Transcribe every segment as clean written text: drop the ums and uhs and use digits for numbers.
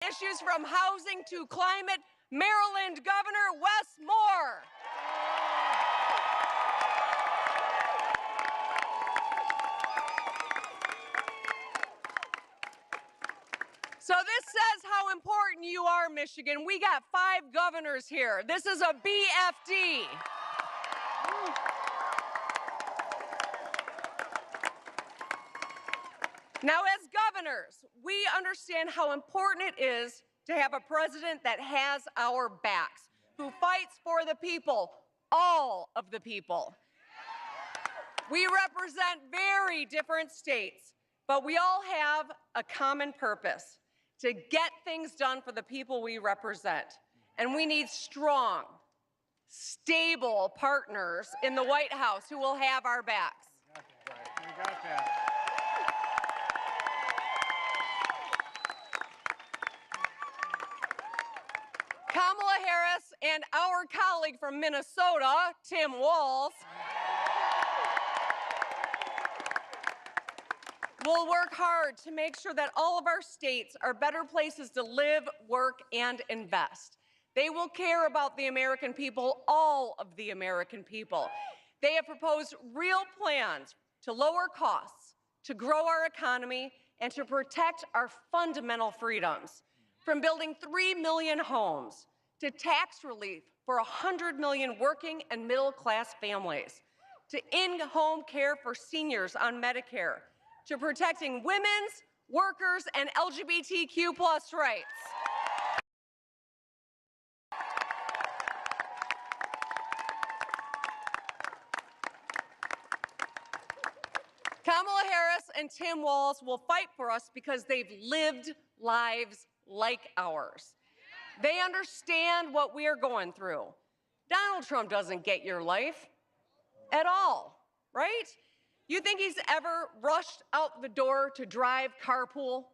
Issues from housing to climate, Maryland Governor Wes Moore. So this says how important you are, Michigan. We got 5 governors here. This is a BFD. Now, as governors, we understand how important it is to have a president that has our backs, who fights for the people, all of the people. We represent very different states, but we all have a common purpose: to get things done for the people we represent. And we need strong, stable partners in the White House who will have our backs. You got that. Kamala Harris and our colleague from Minnesota, Tim Walz, will work hard to make sure that all of our states are better places to live, work, and invest. They will care about the American people, all of the American people. They have proposed real plans to lower costs, to grow our economy, and to protect our fundamental freedoms. From building 3 million homes to tax relief for 100 million working and middle-class families, to in-home care for seniors on Medicare, to protecting women's, workers, and LGBTQ+ rights. Kamala Harris and Tim Walz will fight for us because they've lived lives like ours. They understand what we are going through. Donald Trump doesn't get your life at all, right? You think he's ever rushed out the door to drive carpool?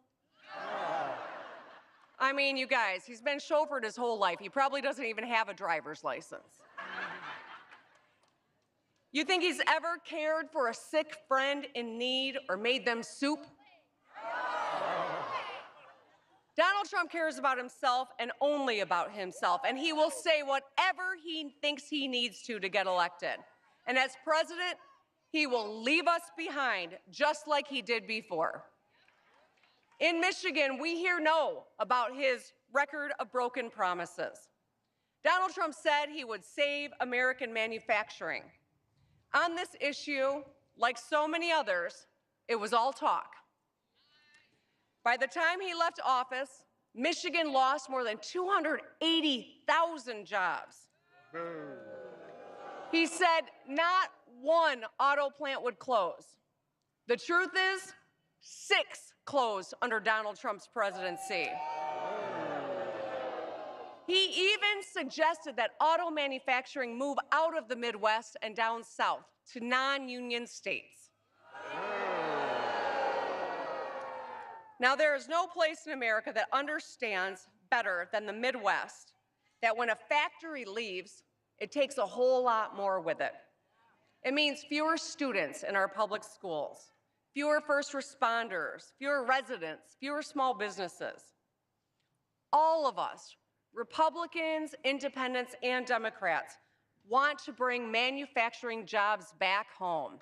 I mean, you guys, he's been chauffeured his whole life. He probably doesn't even have a driver's license. You think he's ever cared for a sick friend in need or made them soup? Donald Trump cares about himself and only about himself, and he will say whatever he thinks he needs to get elected. And as president, he will leave us behind just like he did before. In Michigan, we hear no about his record of broken promises. Donald Trump said he would save American manufacturing. On this issue, like so many others, it was all talk. By the time he left office, Michigan lost more than 280,000 jobs. He said not one auto plant would close. The truth is, 6 closed under Donald Trump's presidency. He even suggested that auto manufacturing move out of the Midwest and down south to non-union states. Now, there is no place in America that understands better than the Midwest that when a factory leaves, it takes a whole lot more with it. It means fewer students in our public schools, fewer first responders, fewer residents, fewer small businesses. All of us, Republicans, independents, and Democrats, want to bring manufacturing jobs back home.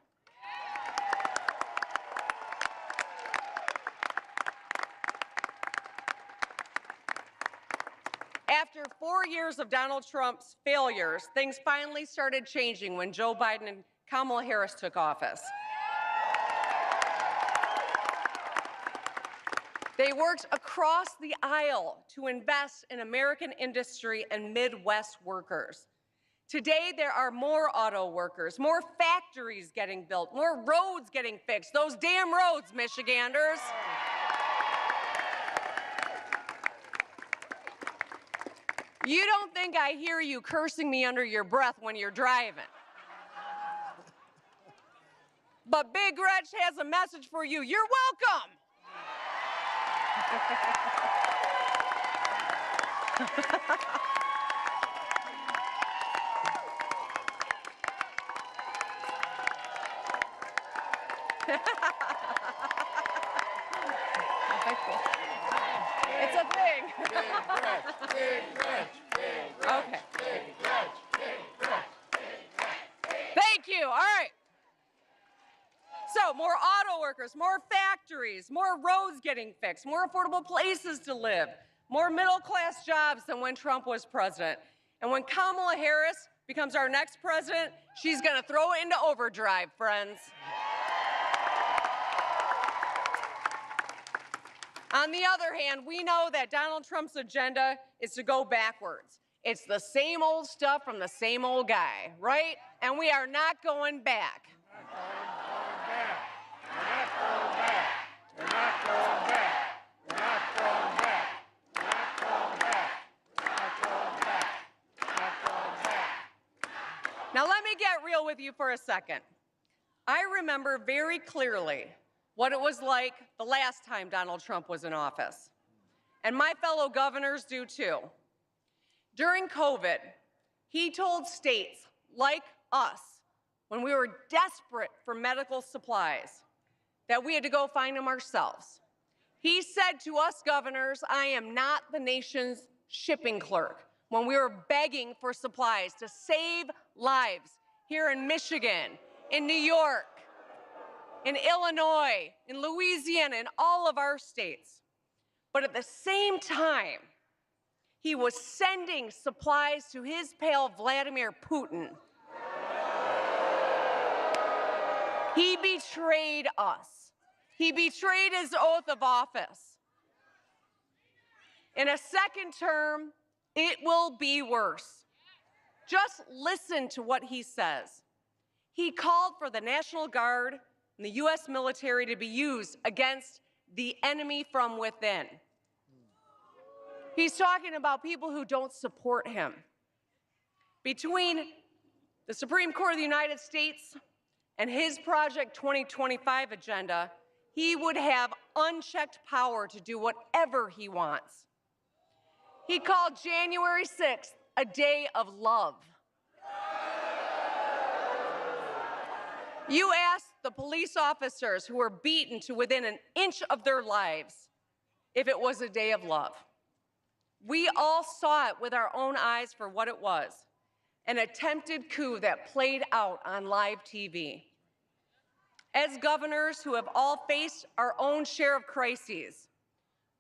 After 4 years of Donald Trump's failures, things finally started changing when Joe Biden and Kamala Harris took office. They worked across the aisle to invest in American industry and Midwest workers. Today, there are more auto workers, more factories getting built, more roads getting fixed. Those damn roads, Michiganders. You don't think I hear you cursing me under your breath when you're driving. But Big Gretch has a message for you. You're welcome. It's a thing. workers, more factories, more roads getting fixed, more affordable places to live, more middle-class jobs than when Trump was president. And when Kamala Harris becomes our next president, she's going to throw it into overdrive, friends. On the other hand, we know that Donald Trump's agenda is to go backwards. It's the same old stuff from the same old guy, right? And we are not going back. Now let me get real with you for a second. I remember very clearly what it was like the last time Donald Trump was in office. And my fellow governors do too. During COVID, he told states like us, when we were desperate for medical supplies, that we had to go find them ourselves. He said to us governors, I am not the nation's shipping clerk, when we were begging for supplies to save lives here in Michigan, in New York, in Illinois, in Louisiana, in all of our states. But at the same time, he was sending supplies to his pal Vladimir Putin. He betrayed us. He betrayed his oath of office. In a second term, it will be worse. Just listen to what he says. He called for the National Guard and the U.S. military to be used against the enemy from within. He's talking about people who don't support him. Between the Supreme Court of the United States and his Project 2025 agenda, he would have unchecked power to do whatever he wants. He called January 6th a day of love. You asked the police officers who were beaten to within an inch of their lives if it was a day of love. We all saw it with our own eyes for what it was, an attempted coup that played out on live TV. As governors who have all faced our own share of crises,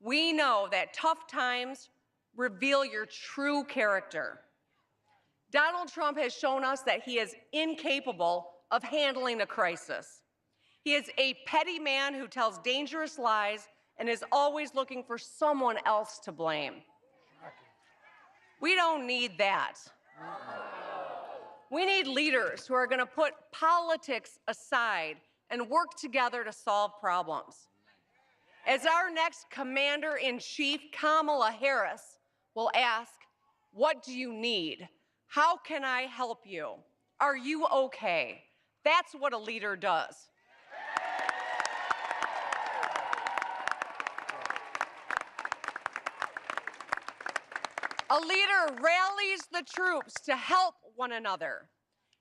we know that tough times reveal your true character. Donald Trump has shown us that he is incapable of handling a crisis. He is a petty man who tells dangerous lies and is always looking for someone else to blame. We don't need that. We need leaders who are going to put politics aside and work together to solve problems. As our next Commander-in-Chief, Kamala Harris, will ask, what do you need? How can I help you? Are you okay? That's what a leader does. A leader rallies the troops to help one another.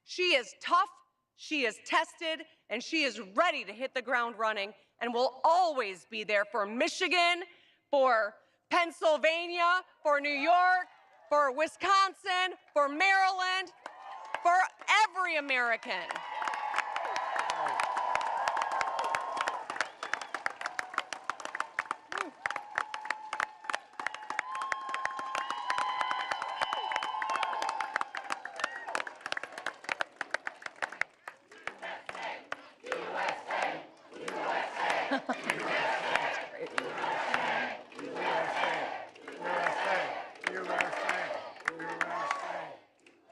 She is tough, she is tested, and she is ready to hit the ground running and will always be there for Michigan, for Pennsylvania, for New York, for Wisconsin, for Maryland, for every American.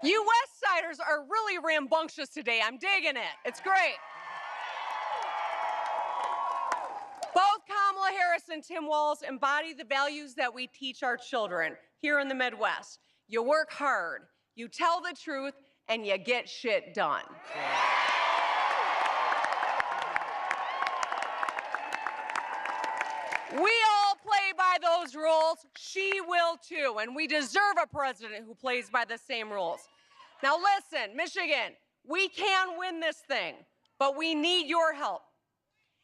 You West Siders are really rambunctious today. I'm digging it. It's great. Both Kamala Harris and Tim Walz embody the values that we teach our children here in the Midwest. You work hard, you tell the truth, and you get shit done. We all play by those rules. She will too, and we deserve a president who plays by the same rules. Now listen, Michigan, we can win this thing, but we need your help.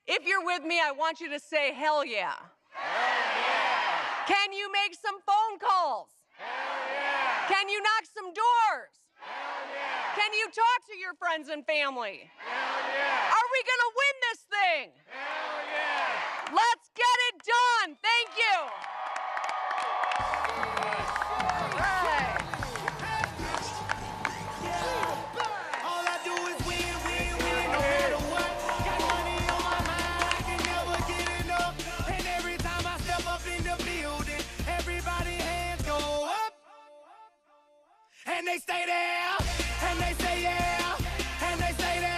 If you're with me, I want you to say, hell yeah. Hell yeah. Can you make some phone calls? Hell yeah. Can you knock some doors? Hell yeah. Can you talk to your friends and family? Hell yeah. Are we going to win this thing. Hell yeah. Let's get it done. Thank you. All I do is win, win, win, no matter what. Got money on my mind, I can never get enough. And every time I step up in the building, everybody hands go up. And they stay there, and they say yeah, and they stay there.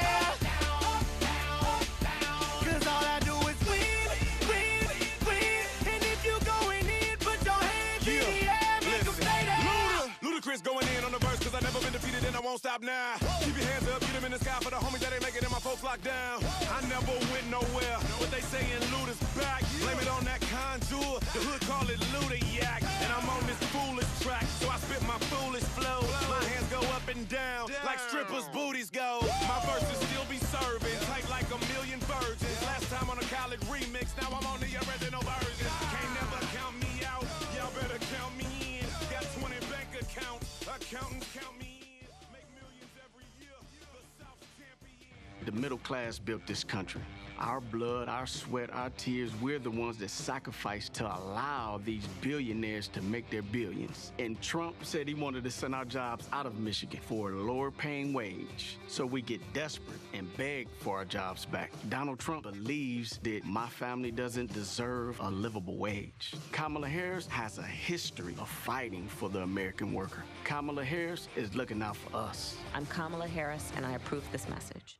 Cause all I do is win, win, win. And if you going in, put your hands in the air, make them stay there. Ludacris going in on the verse, cause I never been defeated and I won't stop now. Keep your hands up, get them in the sky for the homies that ain't making it, my folks locked down. I never went nowhere, what they saying Luda's back. Blame it on that contour, the hood call it Luda-yak. And I'm on this foolish track, so I spit my foolish flow. My hands go up and down, like strippers' booties go. My verses still be serving, tight like a million virgins. Last time on a college remix, now I'm on the original version. Can't never count me out, y'all better count me in. Got 20 bank accounts, accountants count me in. Make millions every year, the South's champion. The middle class built this country. Our blood, our sweat, our tears, we're the ones that sacrificed to allow these billionaires to make their billions. And Trump said he wanted to send our jobs out of Michigan for a lower paying wage. So we get desperate and beg for our jobs back. Donald Trump believes that my family doesn't deserve a livable wage. Kamala Harris has a history of fighting for the American worker. Kamala Harris is looking out for us. I'm Kamala Harris, and I approve this message.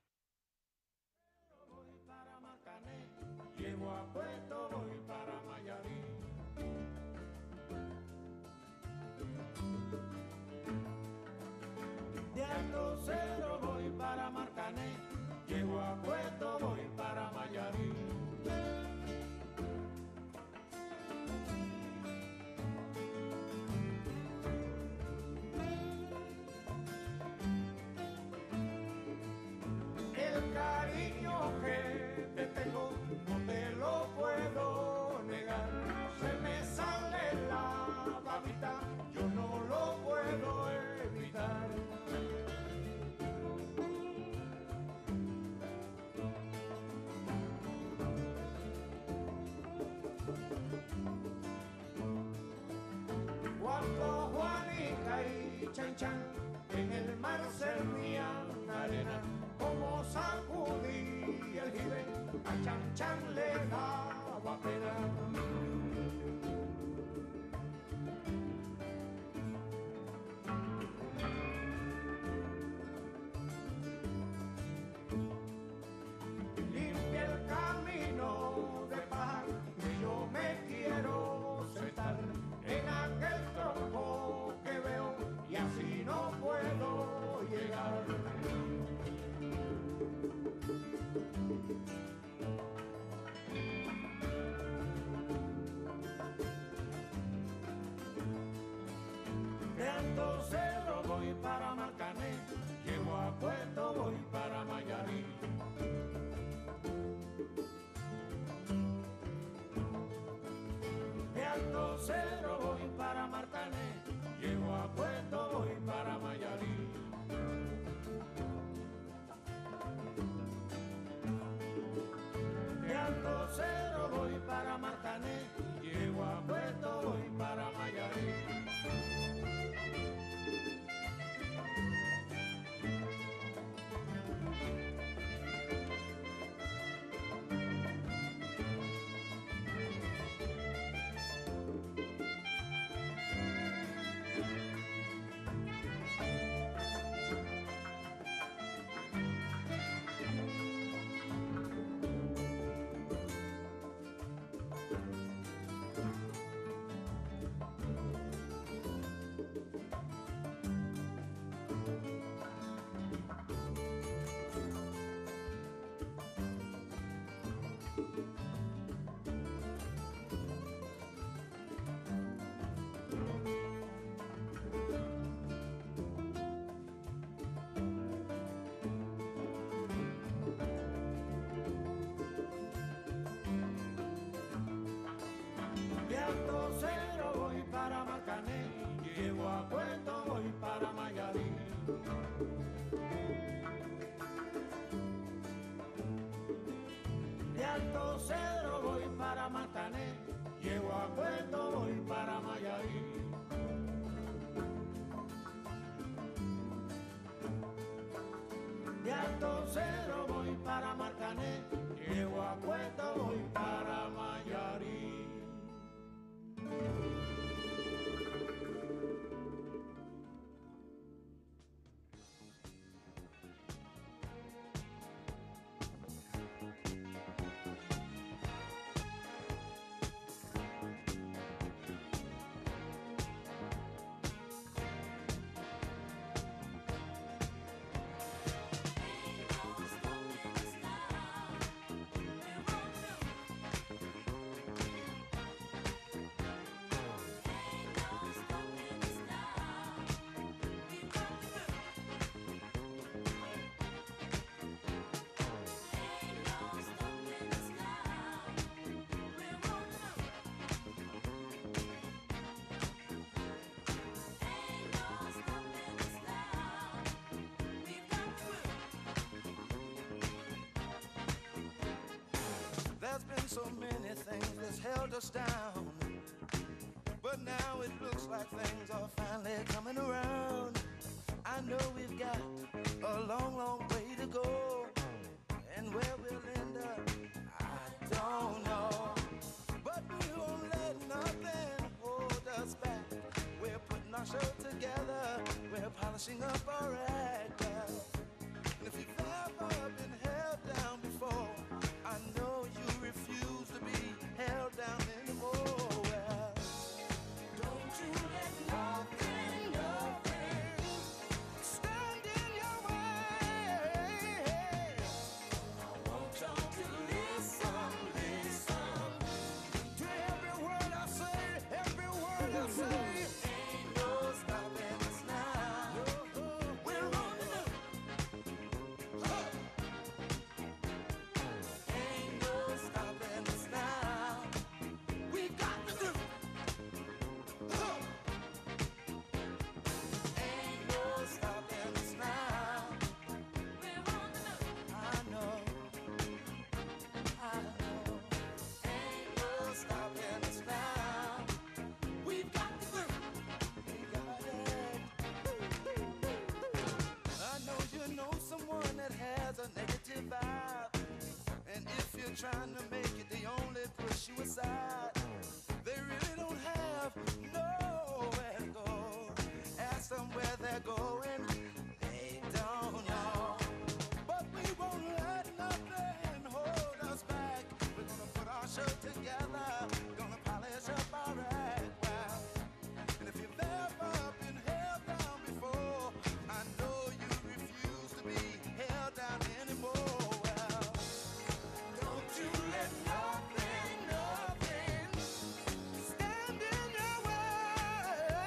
Llego a Puerto, voy para Mayarí. De Alto Cero voy para Marcané. Llego a Puerto, voy para Mayarí. El cariño que te tengo no te lo puedo negar. Se me sale la babita, yo no lo puedo evitar. Cuando Juanica y Chan Chan en el mar servían arena, como sacudí el jibe, a Chan Chan le daba pena. Limpia el camino de paz, que yo me quiero sentar en aquel tronco que veo y así no puedo llegar. De Alto Cerro voy para Marcané, llego a Puerto, voy para Mayarí. De Alto Cerro voy para Marcané, llego a Puerto, voy para Mayarí. De Alto Cerro voy para Marcané, llego a Puerto, voy para Mayarí. Cedro voy para Marcané, llego a Puerto voy para Mayarí. De Alto Cedro voy para Marcané, llego a Puerto voy para Mayarí. There's been so many things that's held us down, but now it looks like things are finally coming around. I know we've got a long, long way to go, and where we'll end up, I don't know. But we won't let nothing hold us back. We're putting our show together, we're polishing up our act. And if you've ever been held down before, I know you refuse to be held down anymore. Well, don't you let nothing, nothing stand in your way. I want y'all to listen, listen to every word I say, every word I say. Ain't no stopping us now. We're on the move. Ain't no stopping us now. We got to do. Ain't no stopping us now. We're on the move. I know. Ain't no stopping us now. We've got to do. We got it. I know you know someone that has a negative vibe, and if you're trying to make it, they only push you aside. They really don't have nowhere to go. Ask them where they're going, they don't know. But we won't let nothing hold us back. We're gonna put our show together, gonna polish up our act. Wow. And if you've ever been held down before, I know you refuse to be held down anymore. Well, don't you let nothing, nothing stand in your way.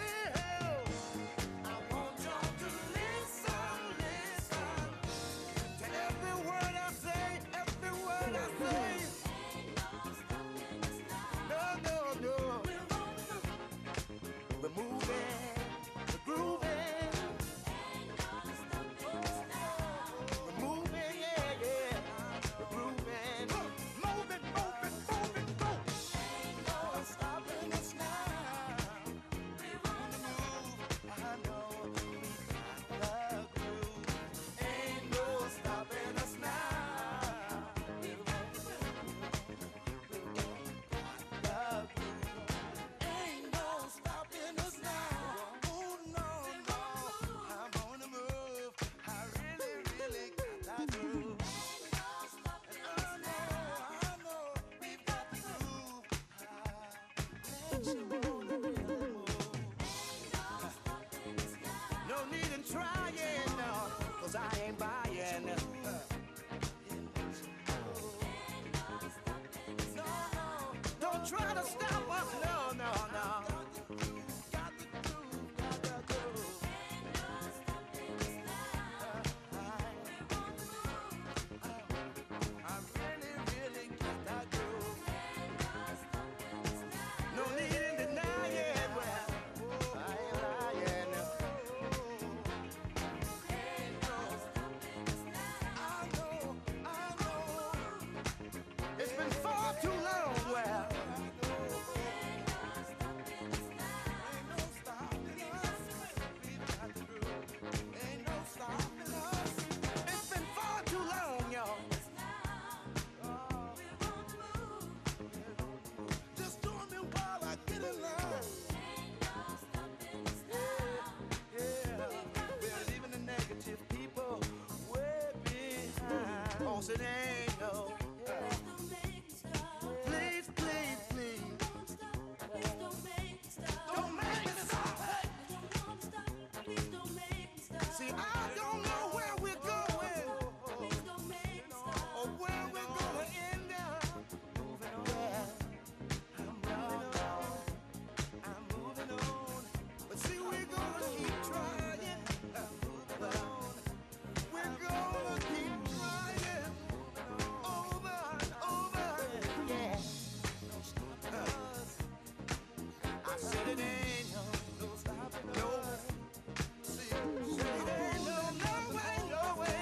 I want y'all to listen, listen to every word I say, every word I say. No, no, no. We're moving, we're grooving. We're moving, yeah, yeah. We're grooving. Move it, move it, move it, go. Ain't no stopping us now. We're on the move. I know we got the groove. Ain't no stopping us now. We're on the move. We got the groove. Ain't no stopping us now. Oh no, no, I'm on the move. I really, really got that groove. And I know we've got the groove. Let you on the rhythm move. No need in trying, no, 'cause I ain't buying. No, no, don't try to stop us. No, no, no. Got the groove, got the groove. I really, really got that groove. No need in denying. Well, I ain't lying. I know. It's been 14 Cause it ain't no. Please, please, please. Don't make me stop. See, I don't know where we're going or where we're gonna end up. I'm moving on. But see, we're gonna keep trying. We're gonna keep trying over and over. Yeah. I said it ain't no stopping. No. See, said it ain't no way, no way.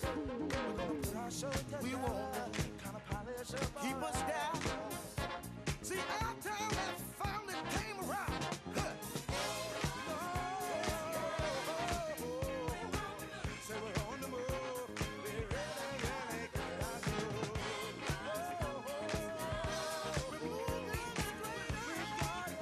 We're gonna put our show together. We won't kind of polish up. Keep us down. See, our time has finally came around. Huh. Say we're on the move. We're really, really got to move. We're moving straight up. We got it.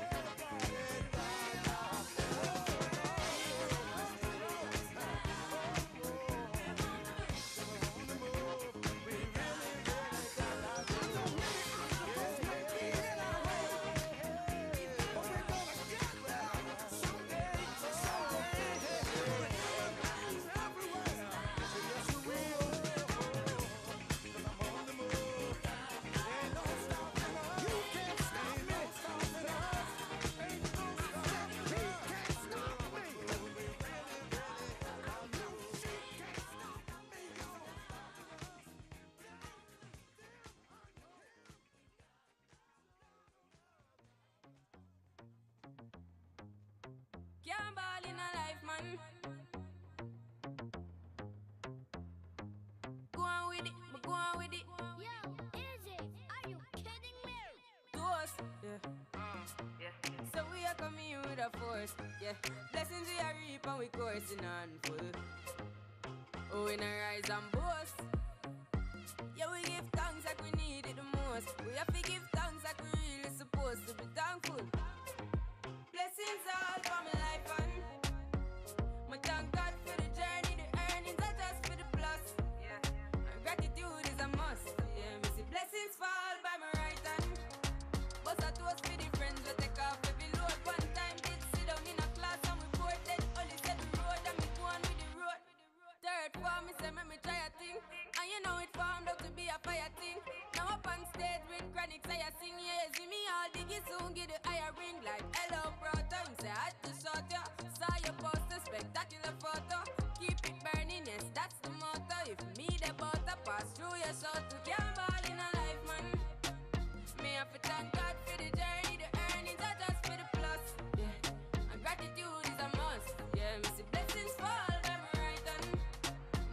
Can't ball in a life, man. Go on with it, but go on with it. Yo, Izzy, are you kidding me? To us, yeah. So we are coming with a force, yeah. Blessings we are reap and we coursing on full. Oh, we not rise and boast. Yeah, we give thanks like we need it the most. We have to give thanks like we really supposed to be thankful. Blessings all for my life and my thank God for the journey, the earnings are just for the plus. Yeah, and gratitude is a must. Yeah, me see blessings fall by my right hand. But I toast for the friends we take off every load. One time did sit down in a class and we poured dead. Only said the road and me go on with the road. Third form, me say me try a thing. And you know it formed out to be a fire thing. Now up on stage with chronics I sing. Yeah, see me all diggy soon get the higher ring. Like hello brother, me say I had to shot ya. Saw your poster, spectacular photo. Keep it burning, yes that's the motto. If me the butter pass through your shot to can't ball in a life man. Me have to thank God for the journey, the earnings are just for the plus. Yeah, and gratitude is a must. Yeah, me see blessings fall by my right hand.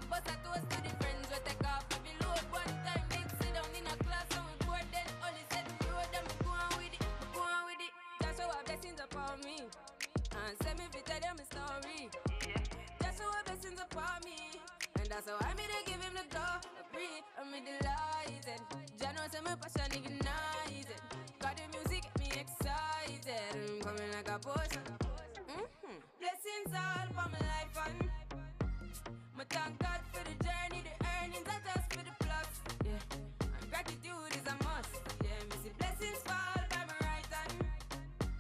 But I toast to the friends we take off every load. One time did sit down in a class and we poured dead. Only said the road and me go on with it, go on with it. Just show our blessings upon me and send me to tell them a story. Just show our blessings upon me, and that's how I made to give him the glory. I'm delighted. Jah knows say my passion ignited. Got the music get me excited. I'm coming like a potion. Blessings all for my life and my thank God for the journey, the earnings are just for the plus. Yeah, and gratitude is a must. Yeah, me see blessings fall by my right hand.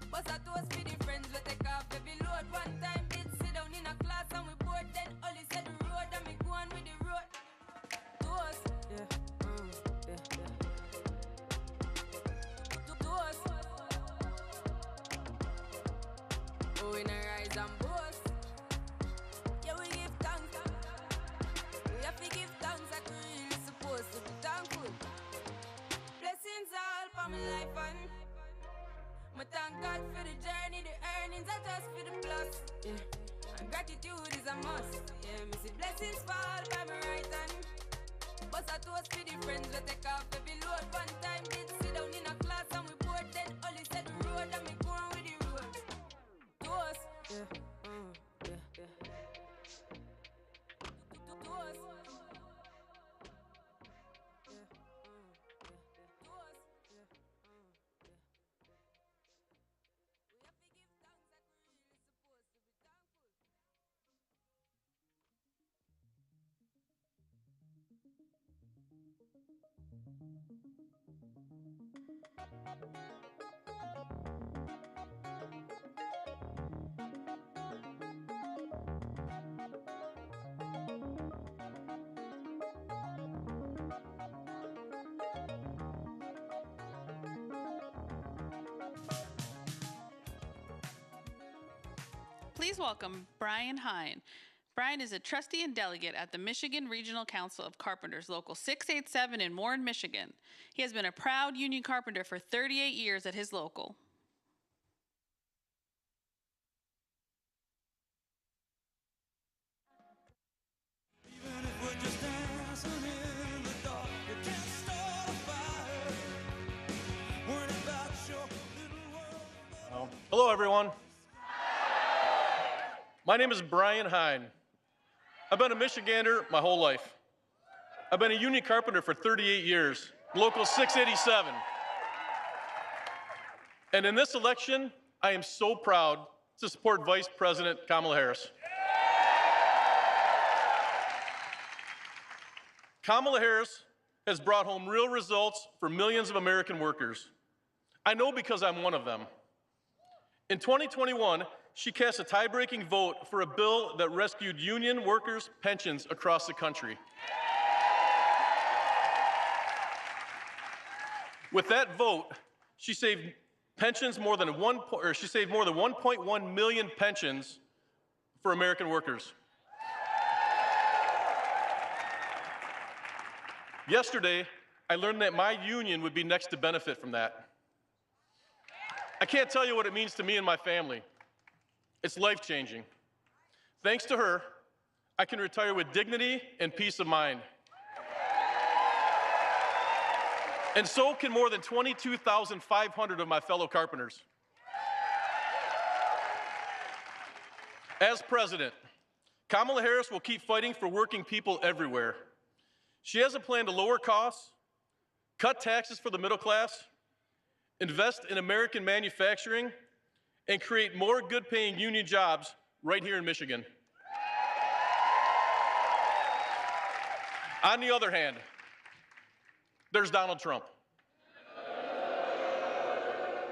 But I toast for the friends we take off every load. One time did sit down in a class and we bored dead. Only said the road and me go on with the road. Toast, yeah, yeah, yeah. Toast. Oh, we not rise and boast. Yeah, we give thanks. We have to give thanks like we really supposed to be thankful. Blessings all for my life and my thank God for the journey, the earnings are just for the plus. Yeah, and gratitude is a must. Yeah, me see blessings fall by my right hand. But I toast for the friends we take off every load. One time did sit down in a class and we poured dead. Only said the road and me go on with the road. Toast, yeah, yeah, yeah. Toast. Please welcome Brian Hine. Brian is a trustee and delegate at the Michigan Regional Council of Carpenters, Local 687 in Warren, Michigan. He has been a proud union carpenter for 38 years at his local. Hello, everyone. My name is Brian Hine. I've been a Michigander my whole life. I've been a union carpenter for 38 years, Local 687. And in this election, I am so proud to support Vice President Kamala Harris. Kamala Harris has brought home real results for millions of American workers. I know because I'm one of them. In 2021, she cast a tie-breaking vote for a bill that rescued union workers' pensions across the country. With that vote, she saved more than 1.1 million pensions for American workers. Yesterday, I learned that my union would be next to benefit from that. I can't tell you what it means to me and my family. It's life-changing. Thanks to her, I can retire with dignity and peace of mind. And so can more than 22,500 of my fellow carpenters. As president, Kamala Harris will keep fighting for working people everywhere. She has a plan to lower costs, cut taxes for the middle class, invest in American manufacturing, and create more good-paying union jobs right here in Michigan. On the other hand, there's Donald Trump,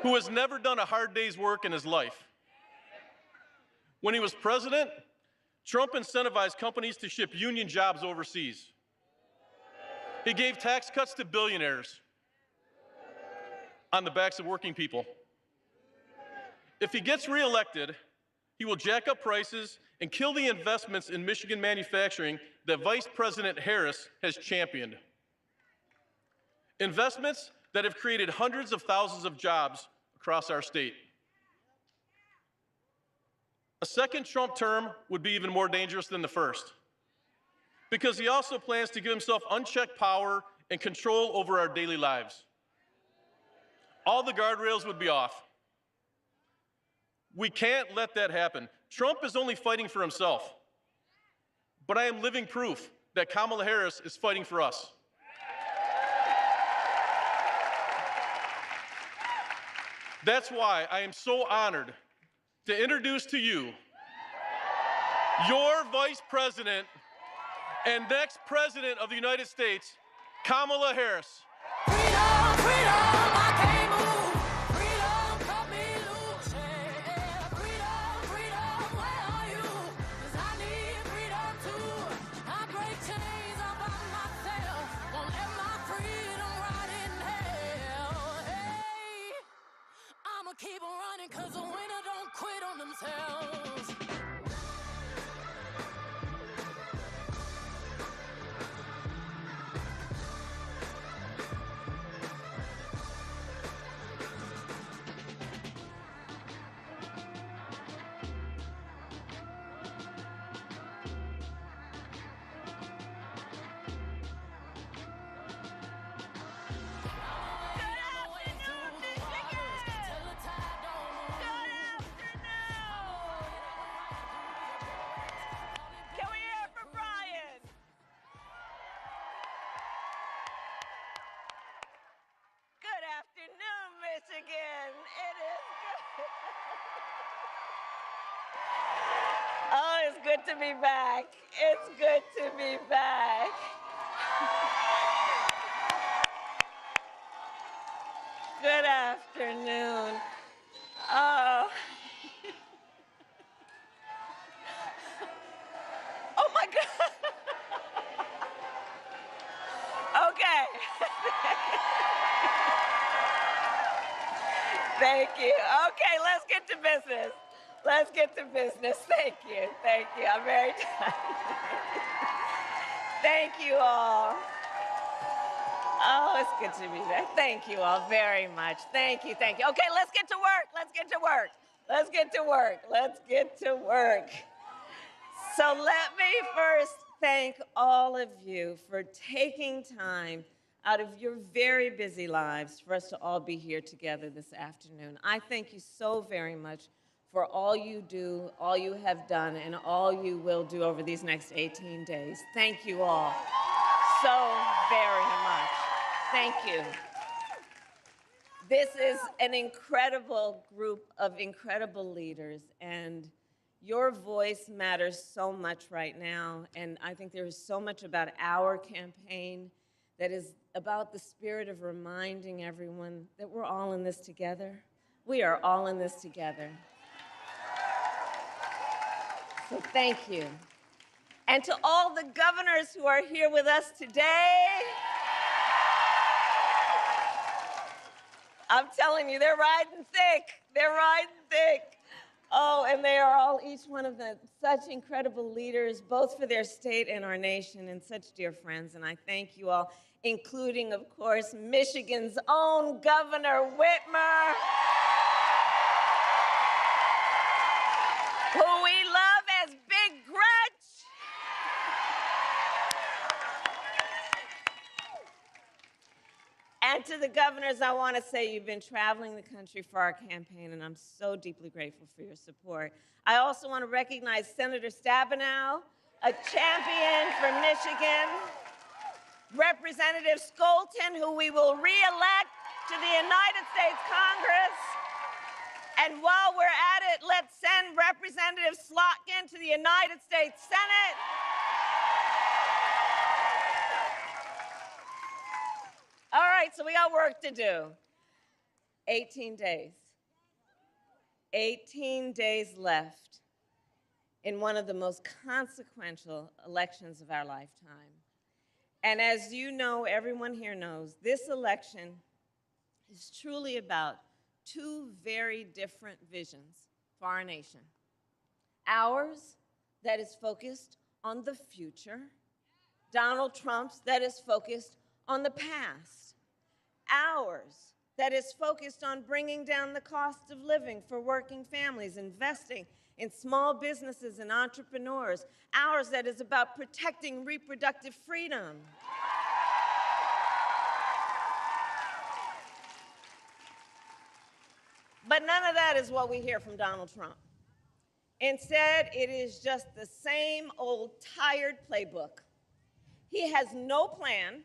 who has never done a hard day's work in his life. When he was president, Trump incentivized companies to ship union jobs overseas. He gave tax cuts to billionaires on the backs of working people. If he gets reelected, he will jack up prices and kill the investments in Michigan manufacturing that Vice President Harris has championed. Investments that have created hundreds of thousands of jobs across our state. A second Trump term would be even more dangerous than the first, because he also plans to give himself unchecked power and control over our daily lives. All the guardrails would be off. We can't let that happen. Trump is only fighting for himself, but I am living proof that Kamala Harris is fighting for us. That's why I am so honored to introduce to you your Vice President and next President of the United States, Kamala Harris. Freedom, freedom, I can't move. Freedom, cut me loose. Yeah, freedom, freedom, where are you? 'Cause I need freedom too. I break chains all by myself. Won't let my freedom rot in hell. Hey, I'ma keep on running 'cause the winner don't quit on themselves. Michigan. It is good. Oh, it's good to be back. It's good to be back. Good afternoon. Oh. Oh my God. Okay. Thank you. Okay, let's get to business. Let's get to business. Thank you. Thank you. I'm very tired. Thank you all. Oh, it's good to be back. Thank you all very much. Thank you. Thank you. Okay, let's get to work. Let's get to work. Let's get to work. Let's get to work. So let me first thank all of you for taking time out of your very busy lives for us to all be here together this afternoon. I thank you so very much for all you do, all you have done, and all you will do over these next 18 days. Thank you all so very much. Thank you. This is an incredible group of incredible leaders, and your voice matters so much right now, and I think there is so much about our campaign that is about the spirit of reminding everyone that we're all in this together. We are all in this together. So thank you. And to all the governors who are here with us today, I'm telling you, they're riding thick. They're riding thick. Oh, and they are all, each one of them, such incredible leaders, both for their state and our nation, and such dear friends. And I thank you all, including, of course, Michigan's own Governor Whitmer, who we love as Big Gretch. And to the governors, I want to say you've been traveling the country for our campaign, and I'm so deeply grateful for your support. I also want to recognize Senator Stabenow, a champion for Michigan, Representative Skolton, who we will re-elect to the United States Congress. And while we're at it, let's send Representative Slotkin to the United States Senate. All right, so we got work to do. 18 days. 18 days left in one of the most consequential elections of our lifetime. And as you know, everyone here knows, this election is truly about two very different visions for our nation. Ours, that is focused on the future. Donald Trump's, that is focused on the past. Ours, that is focused on bringing down the cost of living for working families, investing in small businesses and entrepreneurs. Ours, that is about protecting reproductive freedom. But none of that is what we hear from Donald Trump. Instead, it is just the same old tired playbook. He has no plan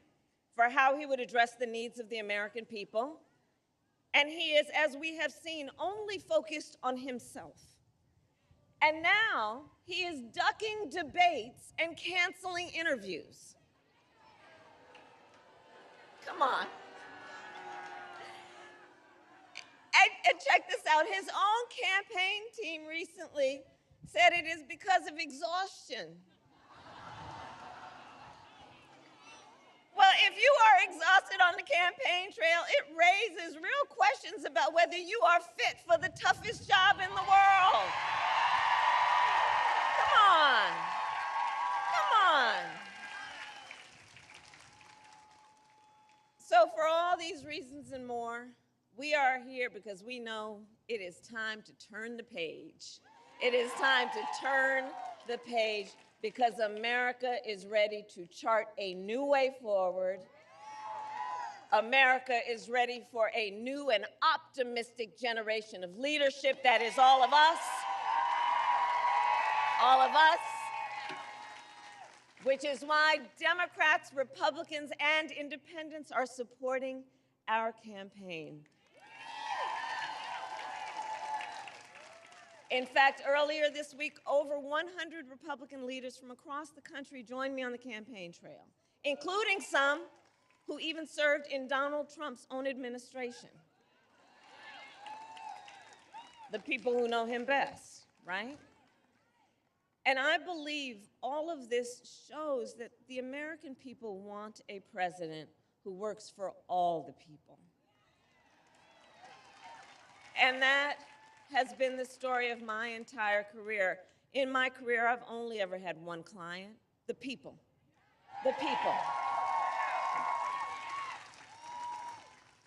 for how he would address the needs of the American people. And he is, as we have seen, only focused on himself. And now he is ducking debates and canceling interviews. Come on. And check this out, his own campaign team recently said it is because of exhaustion. Well, if you are exhausted on the campaign trail, it raises real questions about whether you are fit for the toughest job in the world. Come on. Come on. So for all these reasons and more, we are here because we know it is time to turn the page. It is time to turn the page because America is ready to chart a new way forward. America is ready for a new and optimistic generation of leadership that is all of us. All of us. Which is why Democrats, Republicans, and independents are supporting our campaign. In fact, earlier this week, over 100 Republican leaders from across the country joined me on the campaign trail, including some who even served in Donald Trump's own administration. the people who know him best, right? And I believe all of this shows that the American people want a president who works for all the people. And that has been the story of my entire career. In my career, I've only ever had one client, the people. The people.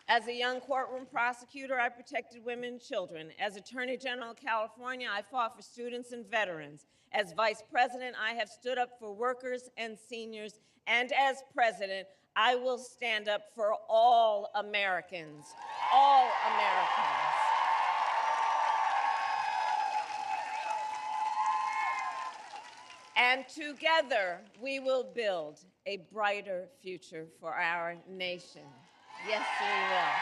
As a young courtroom prosecutor, I protected women and children. As Attorney General of California, I fought for students and veterans. As Vice President, I have stood up for workers and seniors. And as President, I will stand up for all Americans. All Americans. And together, we will build a brighter future for our nation. Yes, we will.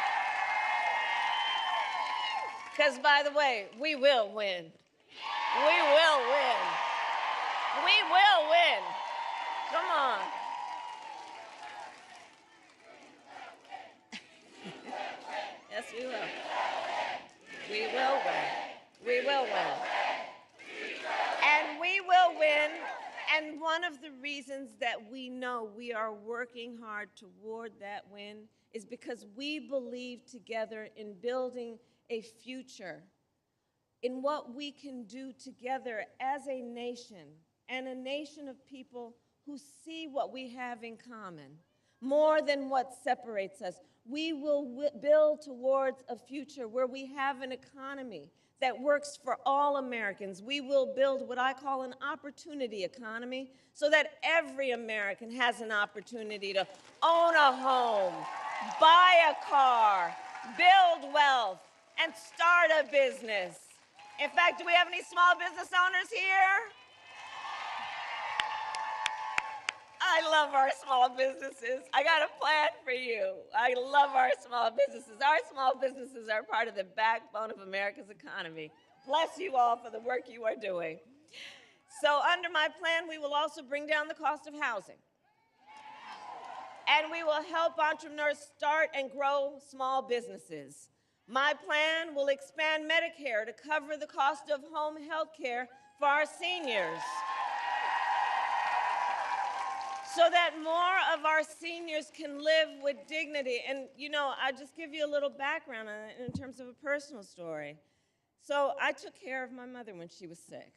Because, by the way, we will win. We will win. We will win. Come on. Yes, we will. We will win. We will win. And we will win. And one of the reasons that we know we are working hard toward that win is because we believe together in building a future, in what we can do together as a nation, and a nation of people who see what we have in common, more than what separates us. We will build towards a future where we have an economy that works for all Americans. We will build what I call an opportunity economy so that every American has an opportunity to own a home, buy a car, build wealth, and start a business. In fact, do we have any small business owners here? I love our small businesses. I got a plan for you. I love our small businesses. Our small businesses are part of the backbone of America's economy. Bless you all for the work you are doing. So under my plan, we will also bring down the cost of housing. And we will help entrepreneurs start and grow small businesses. My plan will expand Medicare to cover the cost of home health care for our seniors, so that more of our seniors can live with dignity. And, you know, I'll just give you a little background on it in terms of a personal story. So I took care of my mother when she was sick.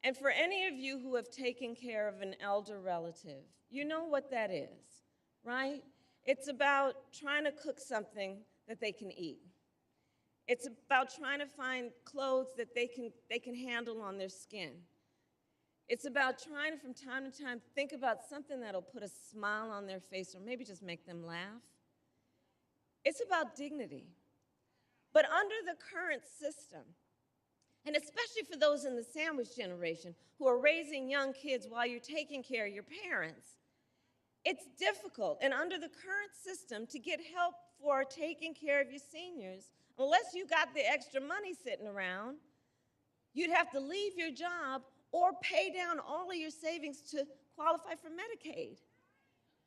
And for any of you who have taken care of an elder relative, you know what that is, right? It's about trying to cook something that they can eat. It's about trying to find clothes that they can handle on their skin. It's about trying to, from time to time, think about something that'll put a smile on their face or maybe just make them laugh. It's about dignity. But under the current system, and especially for those in the sandwich generation who are raising young kids while you're taking care of your parents, it's difficult. And under the current system, to get help for taking care of your seniors, unless you got the extra money sitting around, you'd have to leave your job or pay down all of your savings to qualify for Medicaid.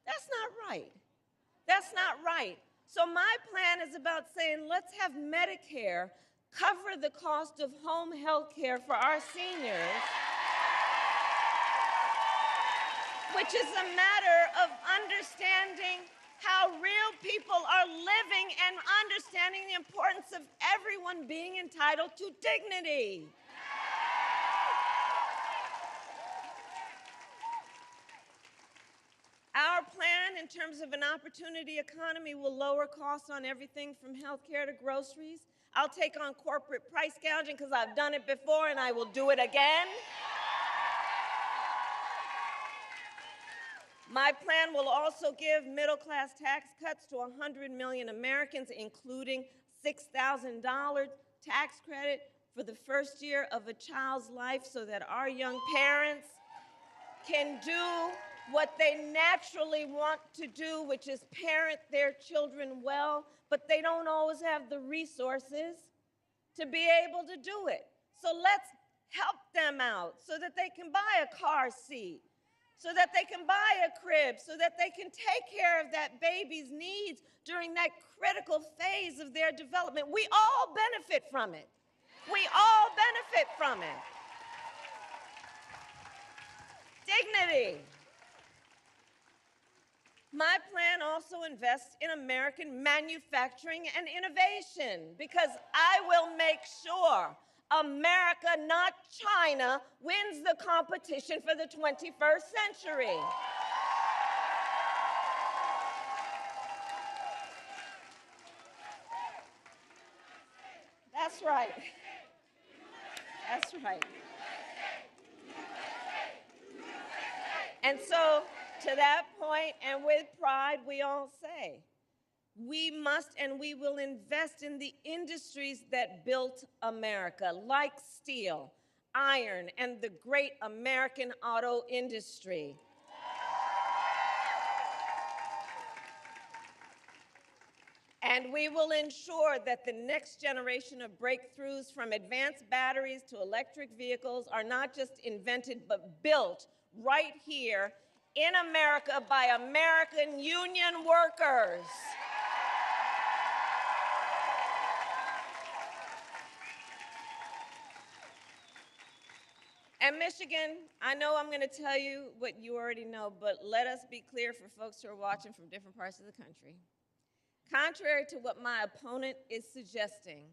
That's not right. That's not right. So my plan is about saying, let's have Medicare cover the cost of home health care for our seniors, which is a matter of understanding how real people are living and understanding the importance of everyone being entitled to dignity. Our plan in terms of an opportunity economy will lower costs on everything from healthcare to groceries. I'll take on corporate price gouging because I've done it before and I will do it again. My plan will also give middle-class tax cuts to 100 million Americans, including $6,000 tax credit for the first year of a child's life so that our young parents can do what they naturally want to do, which is parent their children well, but they don't always have the resources to be able to do it. So let's help them out so that they can buy a car seat, so that they can buy a crib, so that they can take care of that baby's needs during that critical phase of their development. We all benefit from it. We all benefit from it. Dignity. My plan also invests in American manufacturing and innovation because I will make sure America, not China, wins the competition for the 21st century. That's right. That's right. And so, to that point, and with pride, we all say, we must and we will invest in the industries that built America, like steel, iron, and the great American auto industry. And we will ensure that the next generation of breakthroughs from advanced batteries to electric vehicles are not just invented, but built right here in America by American union workers. And Michigan, I know I'm going to tell you what you already know, but let us be clear for folks who are watching from different parts of the country. Contrary to what my opponent is suggesting,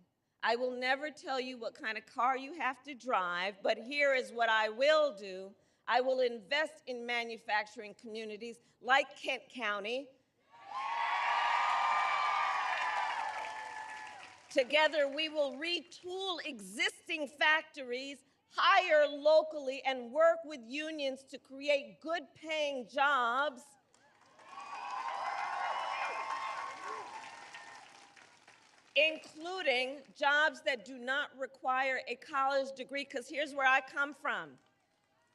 I will never tell you what kind of car you have to drive, but here is what I will do. I will invest in manufacturing communities like Kent County. Together, we will retool existing factories, hire locally, and work with unions to create good-paying jobs. Including jobs that do not require a college degree, because here's where I come from.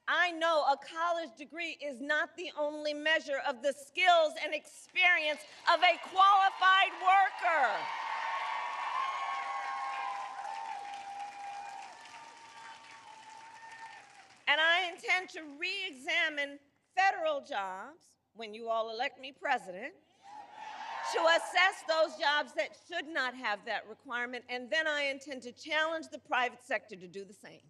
I know a college degree is not the only measure of the skills and experience of a qualified worker. And I intend to re-examine federal jobs when you all elect me president, to assess those jobs that should not have that requirement, and then I intend to challenge the private sector to do the same.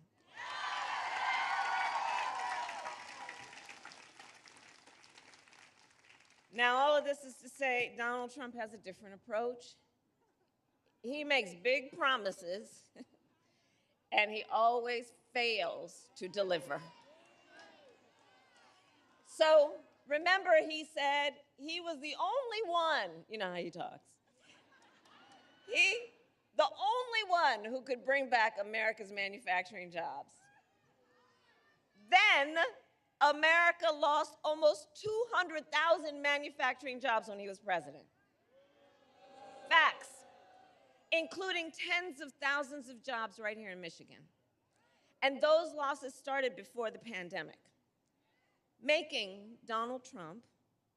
Now, all of this is to say Donald Trump has a different approach. He makes big promises, and he always fails to deliver. So, remember, he said he was the only one, you know how he talks. The only one who could bring back America's manufacturing jobs. Then, America lost almost 200,000 manufacturing jobs when he was president. Facts, including tens of thousands of jobs right here in Michigan. And those losses started before the pandemic, making Donald Trump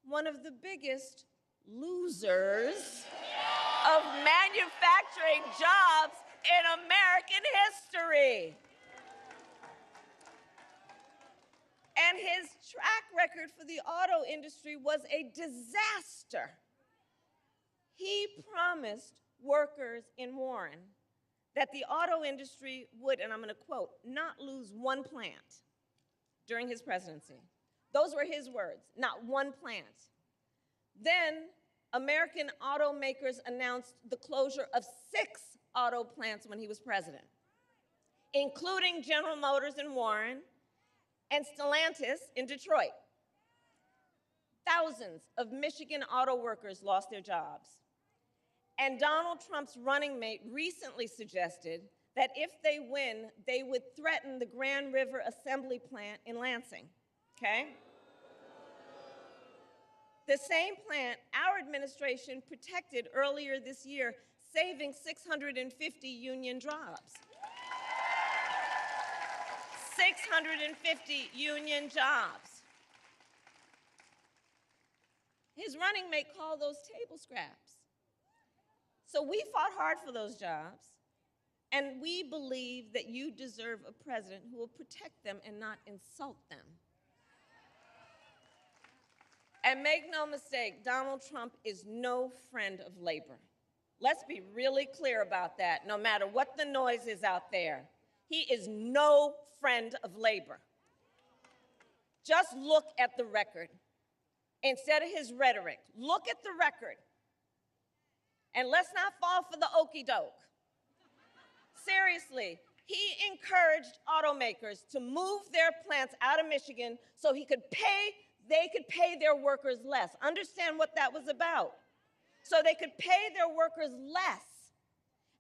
one of the biggest losers of manufacturing jobs in American history. And his track record for the auto industry was a disaster. He promised workers in Warren that the auto industry would, and I'm going to quote, not lose one plant during his presidency. Those were his words, not one plant. Then American automakers announced the closure of 6 auto plants when he was president, including General Motors in Warren and Stellantis in Detroit. Thousands of Michigan auto workers lost their jobs. And Donald Trump's running mate recently suggested that if they win, they would threaten the Grand River Assembly Plant in Lansing, okay? The same plant our administration protected earlier this year, saving 650 union jobs. 650 union jobs. His running mate called those table scraps. So we fought hard for those jobs, and we believe that you deserve a president who will protect them and not insult them. And make no mistake, Donald Trump is no friend of labor. Let's be really clear about that, no matter what the noise is out there. He is no friend of labor. Just look at the record. Instead of his rhetoric, look at the record. And let's not fall for the okey doke. Seriously, he encouraged automakers to move their plants out of Michigan so they could pay their workers less. Understand what that was about. So they could pay their workers less.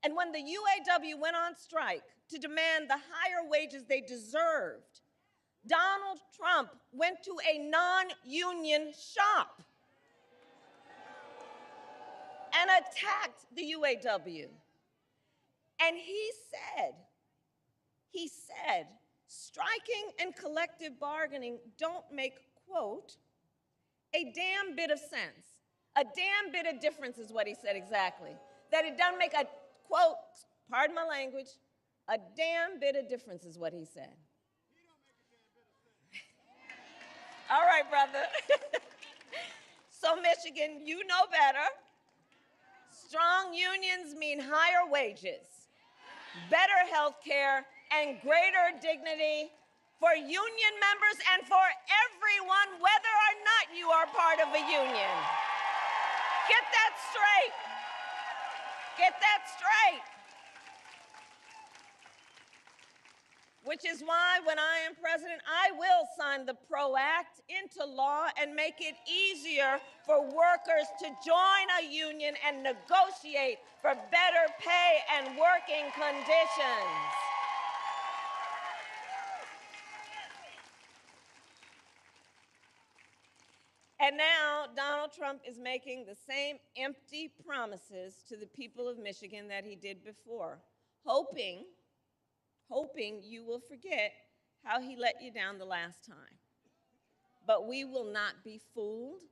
And when the UAW went on strike to demand the higher wages they deserved, Donald Trump went to a non-union shop and attacked the UAW. And he said, striking and collective bargaining don't make, quote, a damn bit of sense. A damn bit of difference is what he said exactly. That it doesn't make a, quote, pardon my language, a damn bit of difference is what he said. All right, brother. So Michigan, you know better. Strong unions mean higher wages, better health care, and greater dignity for union members and for everyone, whether or not you are part of a union. Get that straight. Get that straight. Which is why when I am president, I will sign the PRO Act into law and make it easier for workers to join a union and negotiate for better pay and working conditions. And now Donald Trump is making the same empty promises to the people of Michigan that he did before, hoping you will forget how he let you down the last time. But we will not be fooled,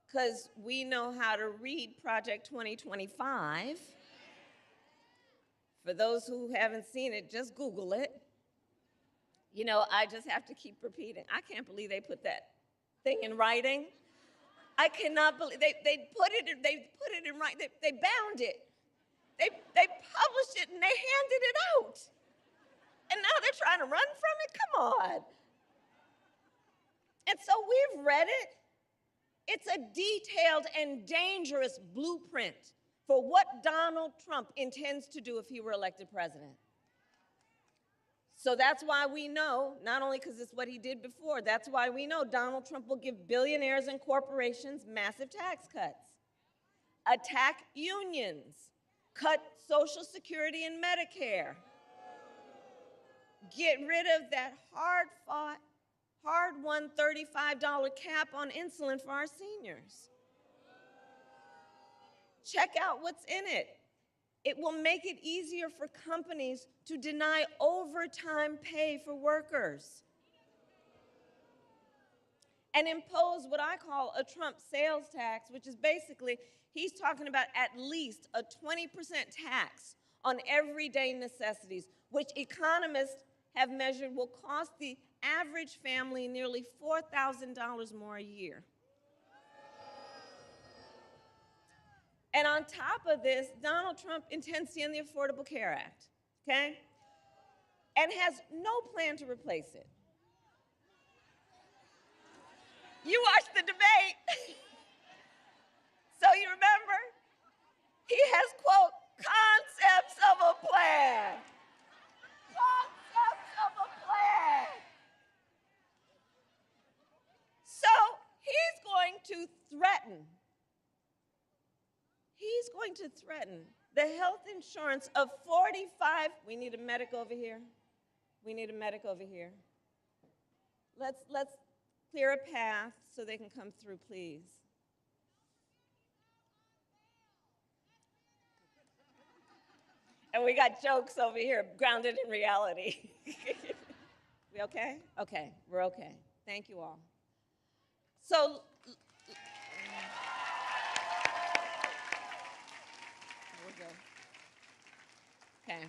because we know how to read Project 2025. For those who haven't seen it, just Google it. You know, I just have to keep repeating. I can't believe they put that thing in writing. I cannot believe they put it in writing. They bound it. They published it and they handed it out. And now they're trying to run from it? Come on. And so we've read it. It's a detailed and dangerous blueprint for what Donald Trump intends to do if he were elected president. So that's why we know, not only because it's what he did before, that's why we know Donald Trump will give billionaires and corporations massive tax cuts, attack unions, cut Social Security and Medicare, get rid of that hard-fought, hard-won $35 cap on insulin for our seniors. Check out what's in it. It will make it easier for companies to deny overtime pay for workers and impose what I call a Trump sales tax, which is basically, he's talking about at least a 20% tax on everyday necessities, which economists have measured will cost the average family nearly $4,000 more a year. And on top of this, Donald Trump intends to end the Affordable Care Act, okay? And has no plan to replace it. You watched the debate. So you remember? He has, quote, concepts of a plan. Concepts of a plan. So he's going to threaten the health insurance of 45, we need a medic over here. We need a medic over here. Let's clear a path so they can come through, please. And we got jokes over here, grounded in reality. We okay? Okay, we're okay. Thank you all. So, okay.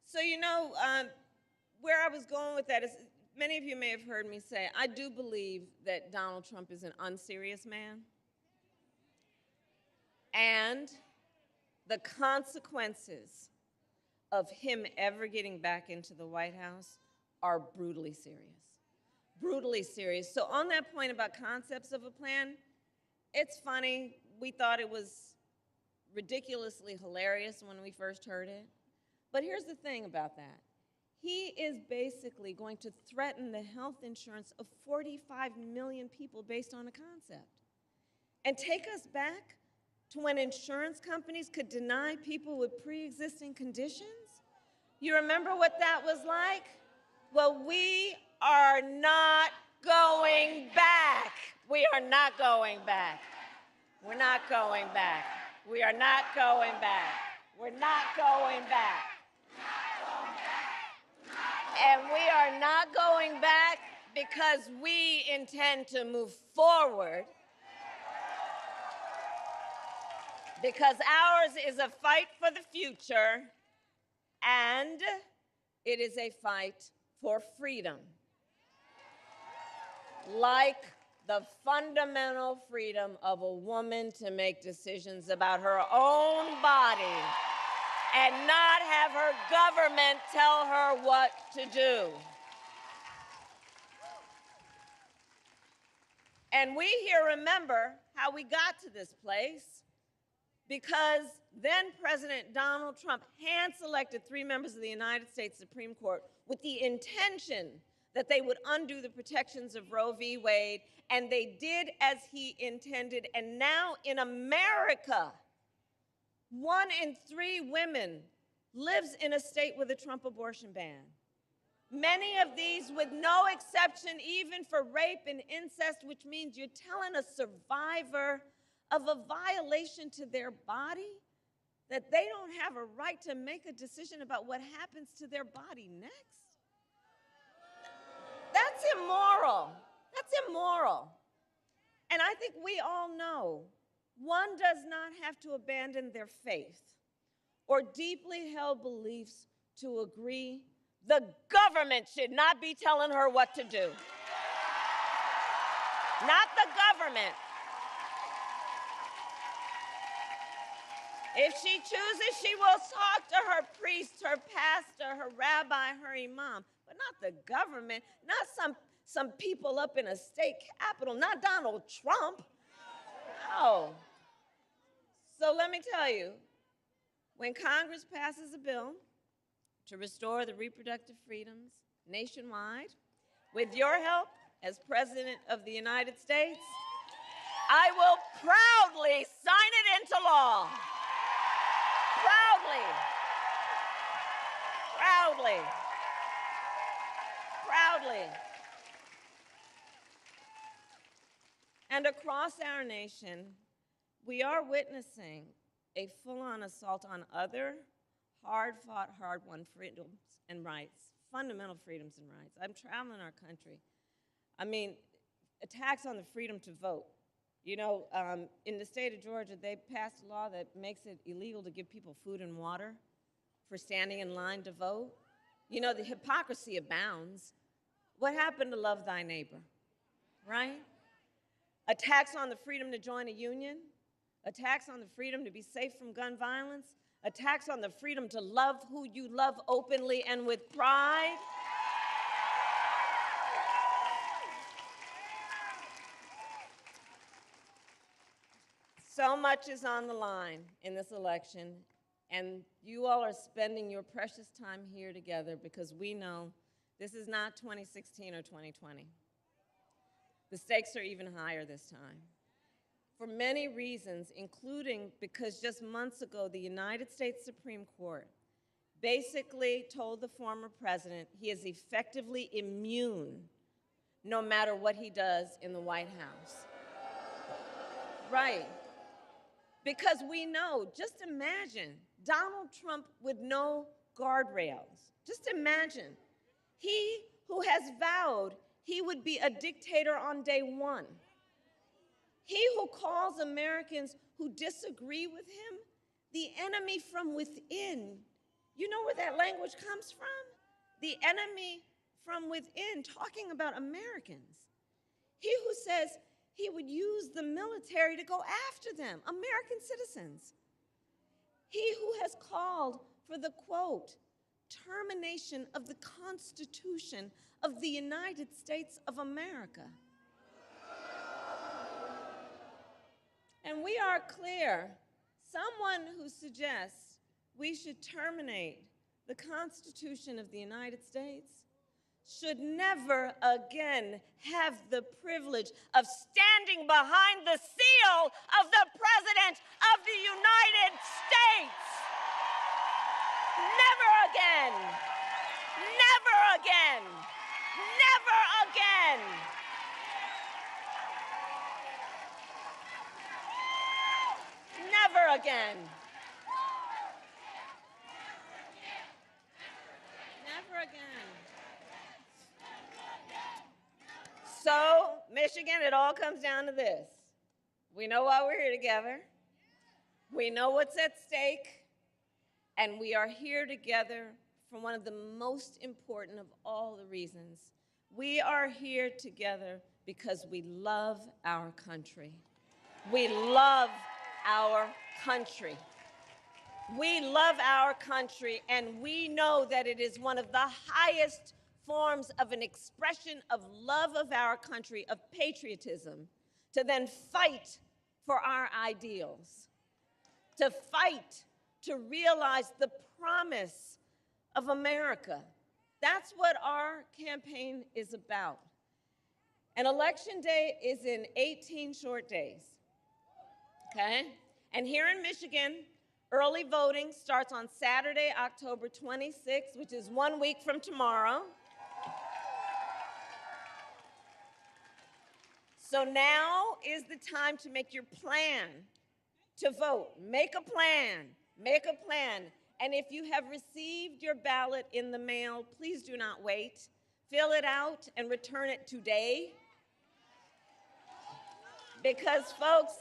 So, you know, where I was going with that is, many of you may have heard me say, I do believe that Donald Trump is an unserious man. And the consequences of him ever getting back into the White House are brutally serious. Brutally serious. So on that point about concepts of a plan, it's funny. We thought it was ridiculously hilarious when we first heard it. But here's the thing about that. He is basically going to threaten the health insurance of 45 million people based on a concept. And take us back to when insurance companies could deny people with pre-existing conditions? You remember what that was like? Well, we are not going back. We are not going back. We're not going back. We are not going back. We're not going back. And we are not going back because we intend to move forward. Because ours is a fight for the future, and it is a fight for freedom. Like the fundamental freedom of a woman to make decisions about her own body and not have her government tell her what to do. And we here remember how we got to this place, because then President Donald Trump hand-selected 3 members of the United States Supreme Court with the intention that they would undo the protections of Roe v. Wade, and they did as he intended. And now in America, 1 in 3 women lives in a state with a Trump abortion ban. Many of these with no exception even for rape and incest, which means you're telling a survivor of a violation to their body that they don't have a right to make a decision about what happens to their body next? That's immoral. That's immoral. And I think we all know one does not have to abandon their faith or deeply held beliefs to agree the government should not be telling her what to do. Not the government. If she chooses, she will talk to her priest, her pastor, her rabbi, her imam, but not the government, not some people up in a state capitol, not Donald Trump. No. So let me tell you, when Congress passes a bill to restore the reproductive freedoms nationwide, with your help as President of the United States, I will proudly sign it into law. Proudly. Proudly. Proudly. And across our nation, we are witnessing a full-on assault on other hard-fought, hard-won freedoms and rights, fundamental freedoms and rights. I'm traveling our country. I mean, attacks on the freedom to vote. You know, in the state of Georgia, they passed a law that makes it illegal to give people food and water for standing in line to vote. You know, the hypocrisy abounds. What happened to love thy neighbor, right? Attacks on the freedom to join a union, attacks on the freedom to be safe from gun violence, attacks on the freedom to love who you love openly and with pride. So much is on the line in this election, and you all are spending your precious time here together because we know this is not 2016 or 2020. The stakes are even higher this time. For many reasons, including because just months ago, the United States Supreme Court basically told the former president he is effectively immune no matter what he does in the White House. Right. Because we know, just imagine Donald Trump with no guardrails. Just imagine. He who has vowed he would be a dictator on day one. He who calls Americans who disagree with him the enemy from within. You know where that language comes from? The enemy from within, talking about Americans. He who says he would use the military to go after them, American citizens. He who has called for the, quote, termination of the Constitution of the United States of America. And we are clear, someone who suggests we should terminate the Constitution of the United States should never again have the privilege of standing behind the seal of the President of the United States. Never again. Never again. Never again. Never again. Never again. So, Michigan, it all comes down to this. We know why we're here together. We know what's at stake. And we are here together for one of the most important of all the reasons. We are here together because we love our country. We love our country. We love our country, and we know that it is one of the highest forms of an expression of love of our country, of patriotism, to then fight for our ideals, to fight to realize the promise of America. That's what our campaign is about. And Election Day is in 18 short days, okay? And here in Michigan, early voting starts on Saturday, October 26th, which is 1 week from tomorrow. So now is the time to make your plan to vote. Make a plan. Make a plan. And if you have received your ballot in the mail, please do not wait. Fill it out and return it today. Because, folks,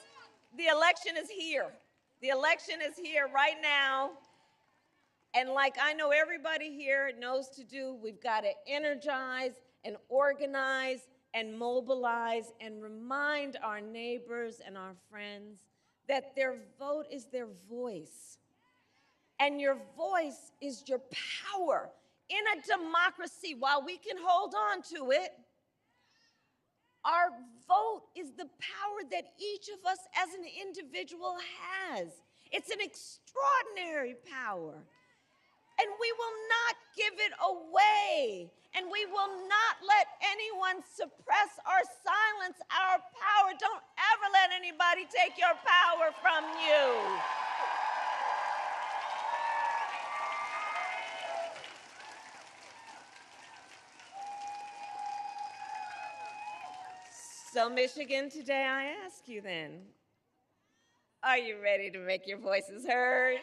the election is here. The election is here right now. And like I know everybody here knows to do, we've got to energize and organize and mobilize and remind our neighbors and our friends that their vote is their voice. And your voice is your power. In a democracy, while we can hold on to it, our vote is the power that each of us as an individual has. It's an extraordinary power. And we will not give it away. And we will not let anyone suppress or silence our power. Don't ever let anybody take your power from you. So, Michigan, today I ask you then, are you ready to make your voices heard?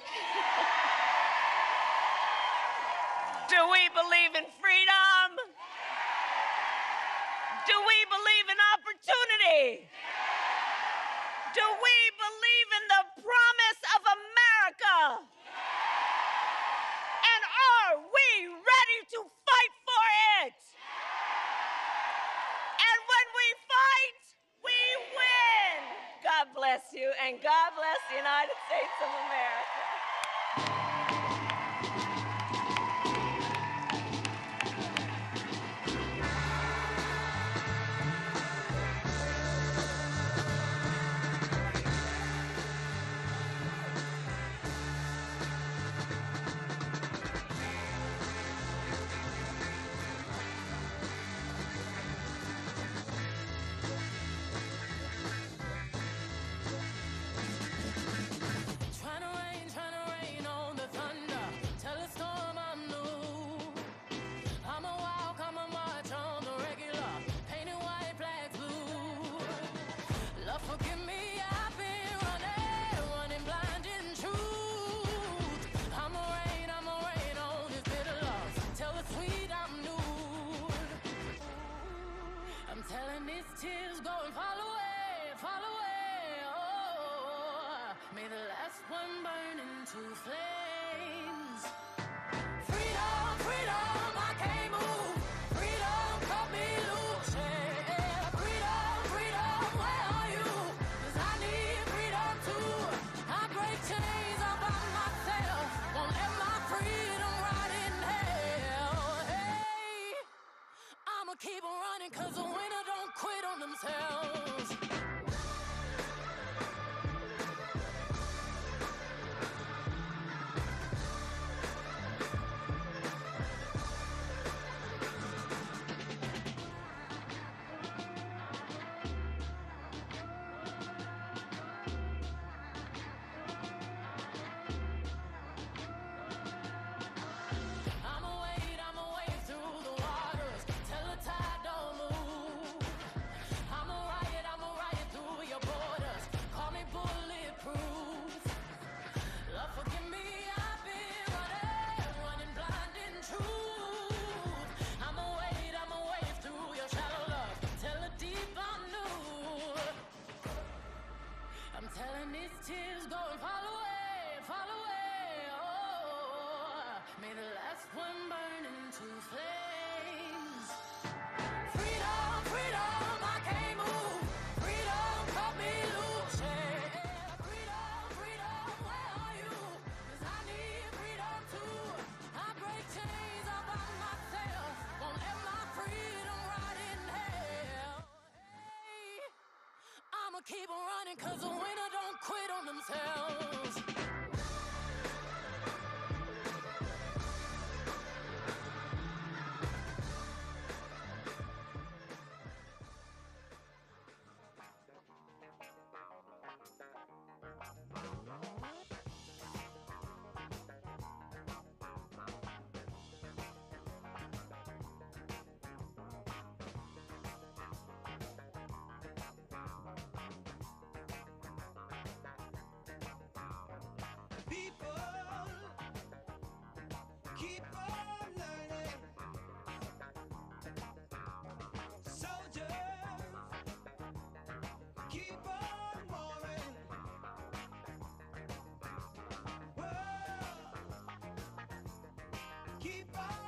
Do we believe in freedom? Do we believe in opportunity? Do we believe in the promise of America? And are we ready to fight for it? And when we fight, we win. God bless you, and God bless the United States of America. keep on running, cause the winner don't quit on themselves. I'ma wade through the waters till the tide don't move. I'ma ride through your borders. Call me bulletproof. Lord, forgive me, I've been running blind in truth. I'ma wade through your shallow love till the deep I knew. I'm telling these tears go and fall away, oh. May the last one burn into flames. Freedom, freedom, I can't move. Freedom, cut me loose, yeah. Freedom, freedom, where are you? 'Cause I need freedom too. I break chains all by myself. Won't let my freedom rot in hell. Hey, I'ma keep on running, 'cause the winner don't quit on themselves. People, keep on learning. Soldiers, keep on warring. World, keep on